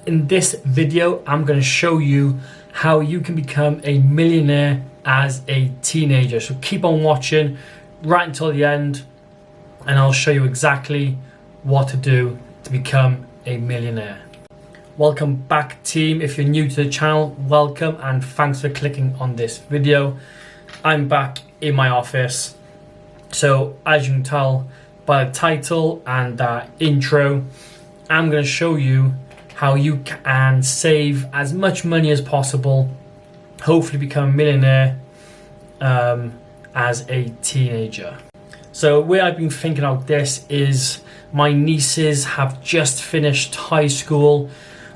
In this video, I'm going to show you how you can become a millionaire as a teenager. So keep on watching right until the end and I'll show you exactly what to do to become a millionaire. Welcome back, team. If you're new to the channel, welcome and thanks for clicking on this video. I'm back in my office. So as you can tell by the title and that intro, I'm going to show you how you can save as much money as possible, hopefully become a millionaire as a teenager. So where I've been thinking about this is my nieces have just finished high school.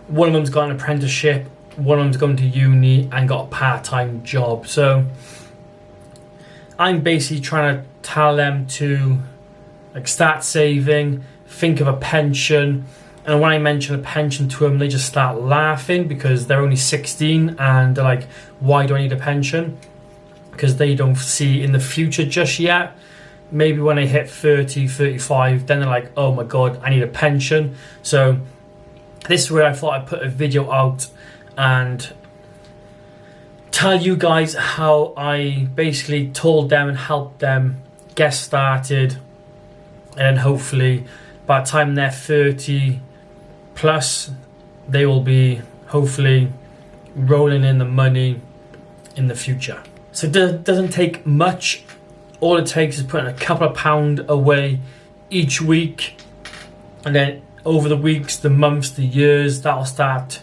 One of them's got an apprenticeship, one of them's going to uni and got a part-time job. So I'm basically trying to tell them to start saving, think of a pension. And when I mention a pension to them, they just start laughing because they're only 16 and they're like, why do I need a pension? Because they don't see in the future just yet. Maybe when they hit 30, 35, then they're like, oh my God, I need a pension. So this is where I thought I'd put a video out and tell you guys how I basically told them and helped them get started. And hopefully by the time they're 30 plus, they will be hopefully rolling in the money in the future. So it doesn't take much. All it takes is putting a couple of pounds away each week, and then over the weeks, the months, the years, that'll start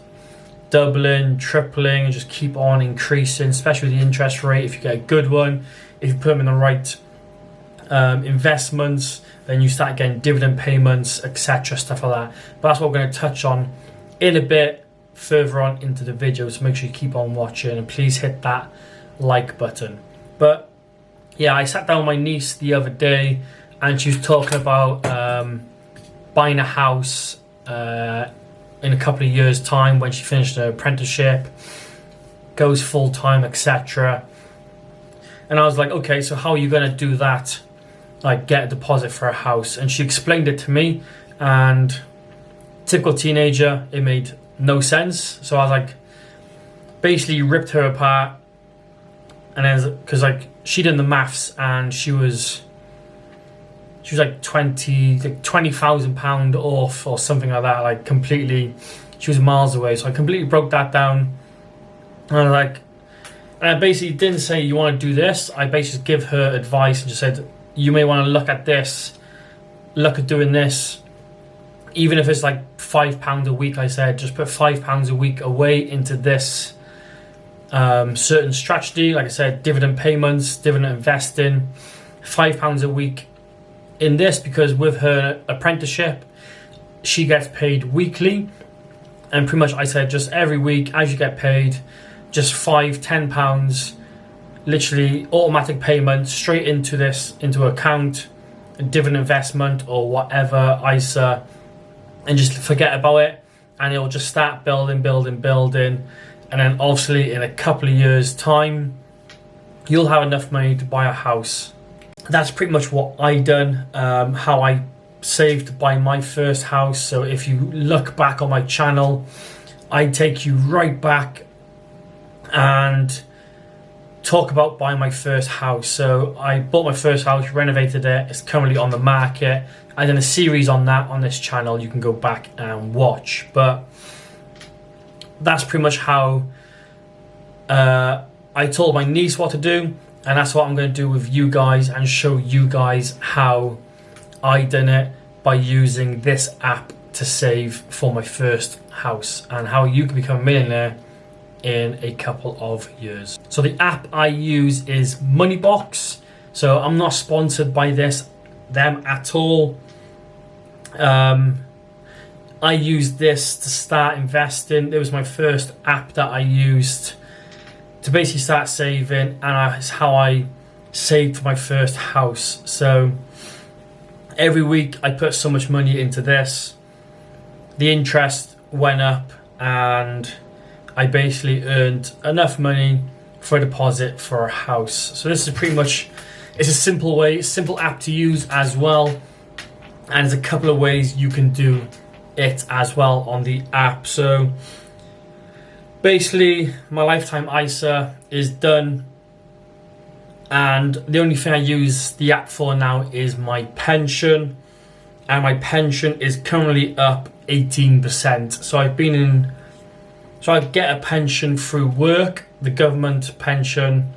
doubling, tripling, and just keep on increasing, especially with the interest rate. If you get a good one, if you put them in the right investments, then you start getting dividend payments, etc., stuff like that. But that's what we're going to touch on in a bit further on into the video, so make sure you keep on watching and please hit that like button. But yeah, I sat down with my niece the other day and she was talking about buying a house in a couple of years' time when she finished her apprenticeship, goes full-time, etc. And I was like, okay, so how are you going to do that? Like get a deposit for a house? And she explained it to me, and typical teenager, it made no sense. So I was like, basically ripped her apart, and then because like she did the maths and she was like £20,000 off or something like that, like completely. She was miles away, so I completely broke that down. And I was like, and I basically didn't say you want to do this. I basically give her advice and just said, you may want to look at this, look at doing this, even if it's like £5 a week. I said just put £5 a week away into this certain strategy. Like I said, dividend payments, dividend investing, £5 a week in this, because with her apprenticeship she gets paid weekly, and pretty much I said just every week as you get paid, just £5-10, literally automatic payment straight into this, into account, a dividend investment or whatever, ISA, and just forget about it, and it'll just start building, and then obviously in a couple of years time you'll have enough money to buy a house. That's pretty much what I done, how I saved to buy my first house. So if you look back on my channel, I take you right back and talk about buying my first house. So I bought my first house, renovated it, it's currently on the market. I done a series on that on this channel, you can go back and watch. But that's pretty much how I told my niece what to do, and that's what I'm going to do with you guys and show you guys how I done it by using this app to save for my first house, and how you can become a millionaire in a couple of years. So the app I use is Moneybox. So I'm not sponsored by them at all. I used this to start investing. It was my first app that I used to basically start saving, and it's how I saved for my first house. So every week I put so much money into this. The interest went up and I basically earned enough money for a deposit for a house. So this is pretty much, it's a simple app to use as well, and there's a couple of ways you can do it as well on the app. So basically my lifetime ISA is done, and the only thing I use the app for now is my pension, and my pension is currently up 18%. So I get a pension through work, the government pension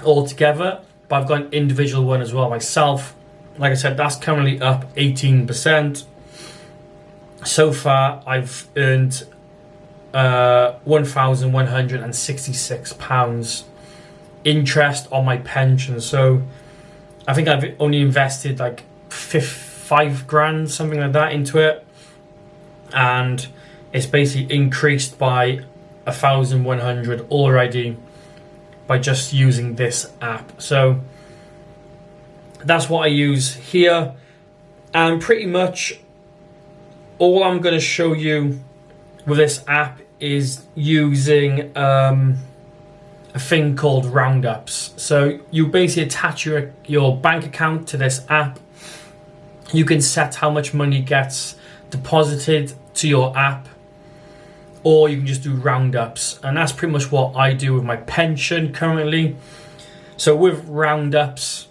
altogether, but I've got an individual one as well myself. Like I said, that's currently up 18%. So far I've earned £1,166 interest on my pension. So I think I've only invested like £5,000, something like that, into it, and it's basically increased by 1,100 already by just using this app. So that's what I use here, and pretty much all I'm going to show you with this app is using a thing called Roundups. So you basically attach your bank account to this app. You can set how much money gets deposited to your app, or you can just do Roundups, and that's pretty much what I do with my pension currently. So with Roundups,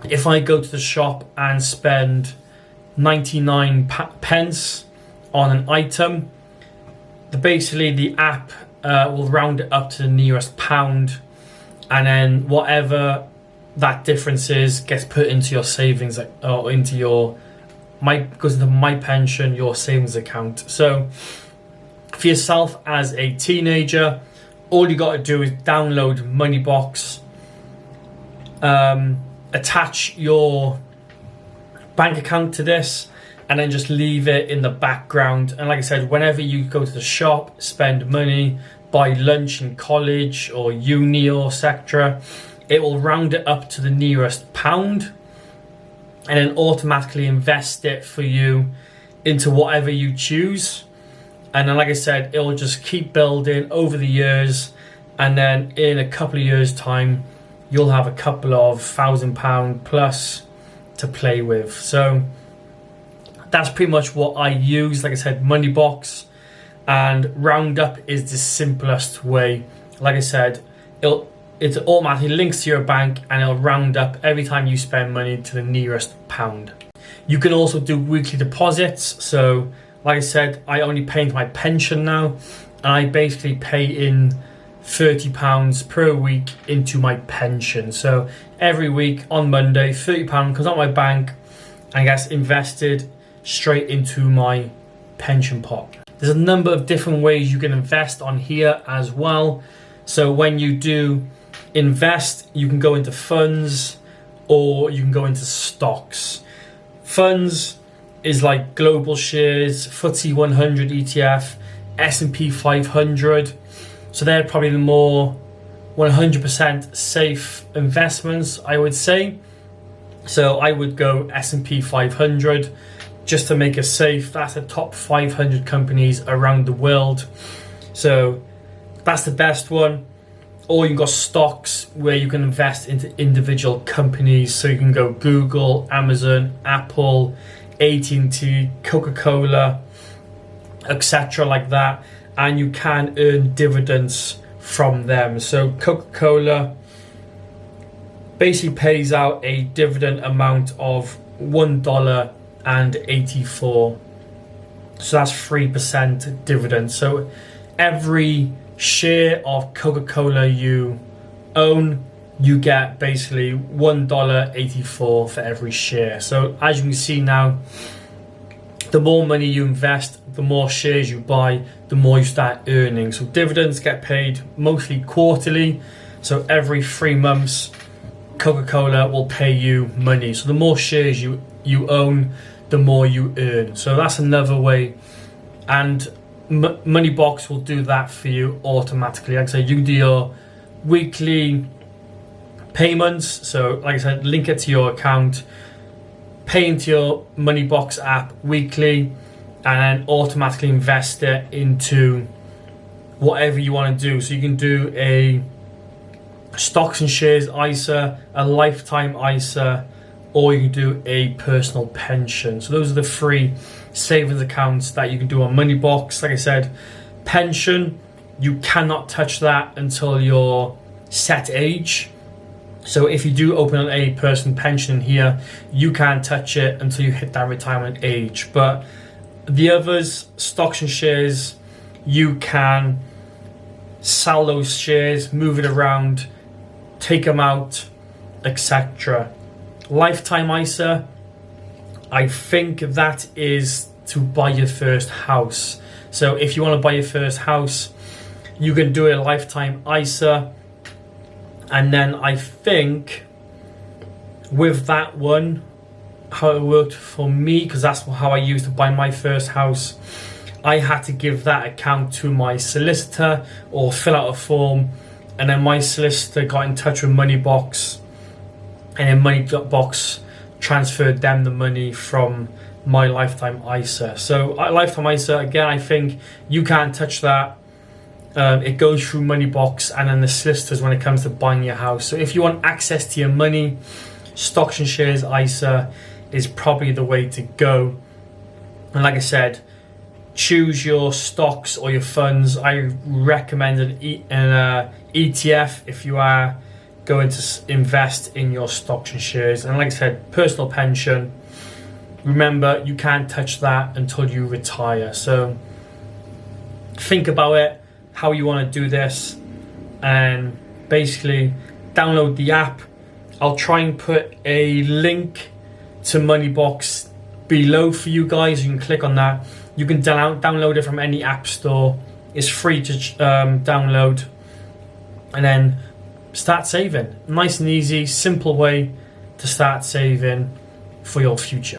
if I go to the shop and spend 99 pence on an item, basically the app will round it up to the nearest pound, and then whatever that difference is gets put into your savings, or into goes into my pension, your savings account. So for yourself as a teenager, all you got to do is download Moneybox, attach your bank account to this, and then just leave it in the background. And like I said, whenever you go to the shop, spend money, buy lunch in college or uni or etc., it will round it up to the nearest pound and then automatically invest it for you into whatever you choose. And then like I said, it will just keep building over the years, and then in a couple of years time you'll have a couple of £1,000 plus to play with. So that's pretty much what I use. Like I said, Moneybox and Roundup is the simplest way. Like I said, it automatically links to your bank, and it'll round up every time you spend money to the nearest pound. You can also do weekly deposits. So like I said, I only pay into my pension now, and I basically pay in £30 per week into my pension. So every week on Monday, £30 comes out of my bank and gets invested straight into my pension pot. There's a number of different ways you can invest on here as well. So when you do invest, you can go into funds, or you can go into stocks. Funds is like global shares, FTSE 100 ETF, S&P 500. So they're probably the more 100% safe investments, I would say. So I would go S&P 500 just to make it safe. That's the top 500 companies around the world. So that's the best one. Or you've got stocks where you can invest into individual companies. So you can go Google, Amazon, Apple, AT&T, Coca-Cola, etc. like that. And you can earn dividends from them. So Coca-Cola basically pays out a dividend amount of $1.84. So that's 3% dividend. So every share of Coca-Cola you own, you get basically $1.84 for every share. So as you can see now, the more money you invest, the more shares you buy, the more you start earning. So dividends get paid mostly quarterly. So every 3 months, Coca-Cola will pay you money. So the more shares you own, the more you earn. So that's another way. And Moneybox will do that for you automatically. Like I said, you do your weekly payments. So like I said, link it to your account, pay into your Moneybox app weekly, and then automatically invest it into whatever you want to do. So you can do a stocks and shares ISA, a lifetime ISA, or you can do a personal pension. So those are the 3 savings accounts that you can do on Moneybox. Like I said, pension, you cannot touch that until your set age. So if you do open a person pension here, you can't touch it until you hit that retirement age. But the others, stocks and shares, you can sell those shares, move it around, take them out, etc. Lifetime ISA, I think that is to buy your first house. So if you want to buy your first house, you can do a lifetime ISA. And then I think with that one, how it worked for me, because that's how I used to buy my first house, I had to give that account to my solicitor or fill out a form, and then my solicitor got in touch with Moneybox, and then Moneybox transferred them the money from my lifetime ISA. So lifetime ISA, again, I think you can't touch that. It goes through Moneybox and then the solicitors when it comes to buying your house. So if you want access to your money, stocks and shares ISA is probably the way to go. And like I said, choose your stocks or your funds. I recommend an ETF if you are going to invest in your stocks and shares. And like I said, personal pension, remember, you can't touch that until you retire. So think about it, how you want to do this, and basically download the app. I'll try and put a link to Moneybox below for you guys. You can click on that. You can download it from any app store. It's free to download, and then start saving. Nice and easy, simple way to start saving for your future.